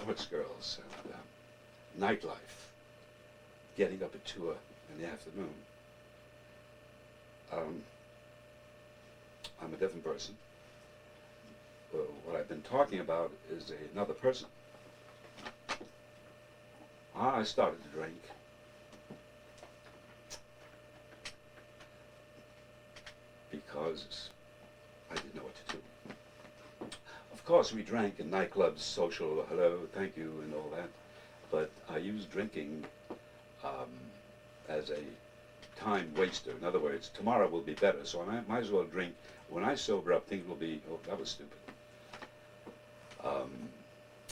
sports girls and nightlife, getting up at 2 in the afternoon. I'm a different person. What I've been talking about is another person. I started to drink because I didn't know what to do. Of course, we drank in nightclubs, social, hello, thank you, and all that. But I used drinking as a time waster. In other words, tomorrow will be better, so I might as well drink. When I sober up, things will be, oh, that was stupid.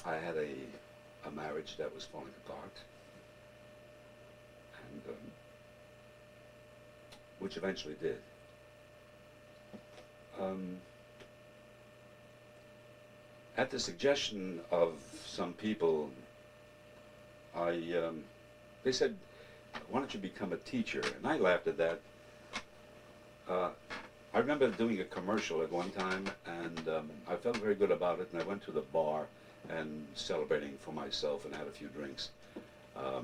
I had a marriage that was falling apart, and which eventually did. At the suggestion of some people, they said, why don't you become a teacher? And I laughed at that. I remember doing a commercial at one time, and I felt very good about it, and I went to the bar and celebrating for myself and had a few drinks. I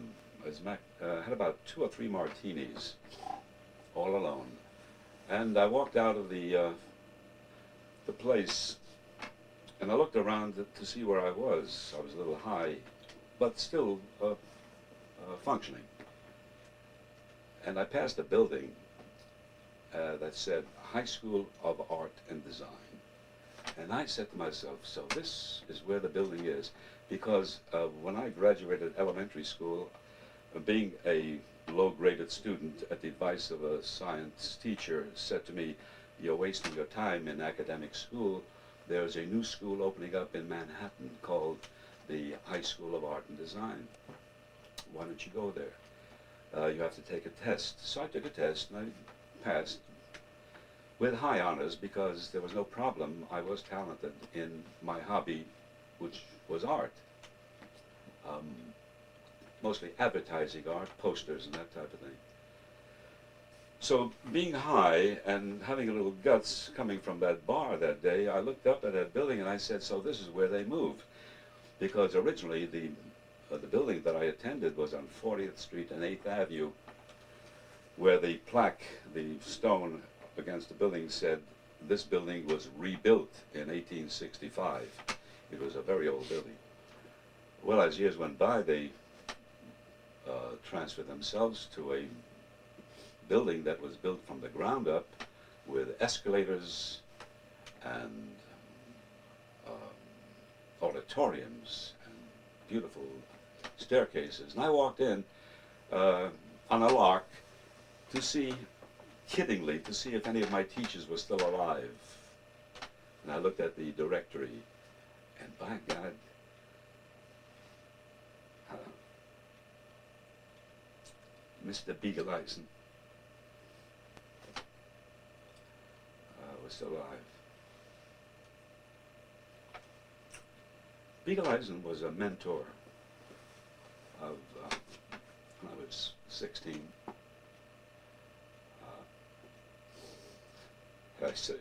had about 2 or 3 martinis, all alone. And I walked out of the place, and I looked around to see where I was. I was a little high, but still functioning. And I passed a building that said High School of Art and Design. And I said to myself, so this is where the building is. Because when I graduated elementary school, being a low-graded student at the advice of a science teacher said to me, you're wasting your time in academic school. There's a new school opening up in Manhattan called the High School of Art and Design. Why don't you go there? You have to take a test. So I took a test and I passed with high honors because there was no problem. I was talented in my hobby, which was art. Mostly advertising art, posters and that type of thing. So being high and having a little guts coming from that bar that day, I looked up at that building and I said, so this is where they moved. Because originally the building that I attended was on 40th Street and 8th Avenue, where the plaque, the stone against the building said this building was rebuilt in 1865. It was a very old building. Well, as years went by, they transferred themselves to a building that was built from the ground up with escalators and auditoriums and beautiful staircases. And I walked in on a lark to see, kiddingly, to see if any of my teachers were still alive. And I looked at the directory, and by God, Mr. Beagleisen was still alive. Beagleisen was a mentor of, when I was 16.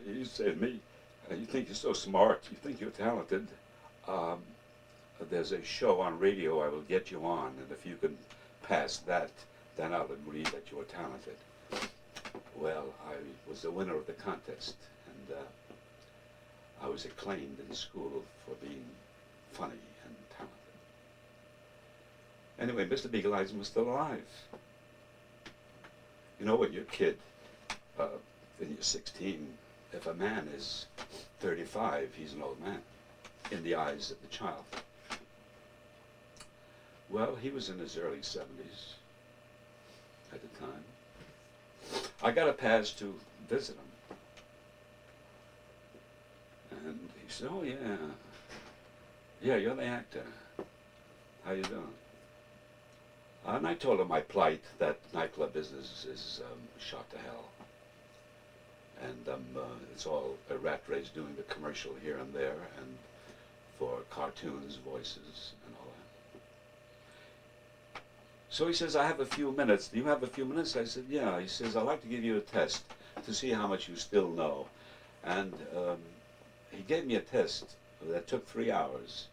He said to me, you think you're so smart, you think you're talented, there's a show on radio I will get you on, and if you can pass that, then I'll agree that you're talented. Well, I was the winner of the contest, and I was acclaimed in school for being funny and talented. Anyway, Mr. Beagleisen was still alive. You know, when you're a kid, when you're 16, if a man is 35, he's an old man in the eyes of the child. Well, he was in his early 70s at the time. I got a pass to visit him. And he said, oh yeah, you're the actor. How you doing? And I told him my plight, that nightclub business is shot to hell. And it's all a rat race doing the commercial here and there, and for cartoons, voices, and all that. So he says, I have a few minutes. Do you have a few minutes? I said, yeah. He says, I'd like to give you a test to see how much you still know. And he gave me a test that took 3 hours.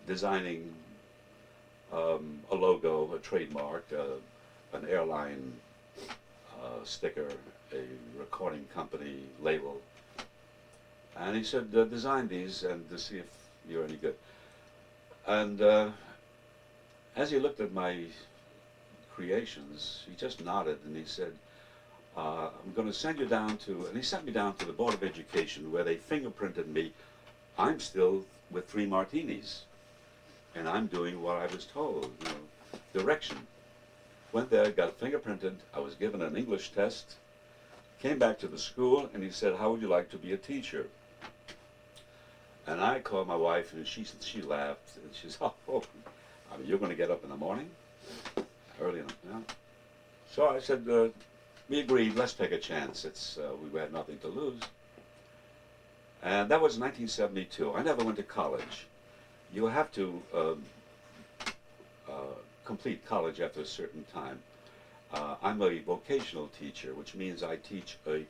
designing a logo, a trademark, an airline sticker, a recording company label. And he said, design these and to see if you're any good. And as he looked at my creations, he just nodded and he said, I'm going to send you down to, and he sent me down to the Board of Education where they fingerprinted me. I'm still with 3 martinis, and I'm doing what I was told, you know, direction. Went there, got fingerprinted, I was given an English test, came back to the school, and he said, how would you like to be a teacher? And I called my wife, and she laughed, and she said, oh, I mean, you're going to get up in the morning? Early enough, yeah. So I said, we agreed, let's take a chance. We had nothing to lose. And that was 1972. I never went to college. You have to complete college after a certain time. I'm a vocational teacher, which means I teach a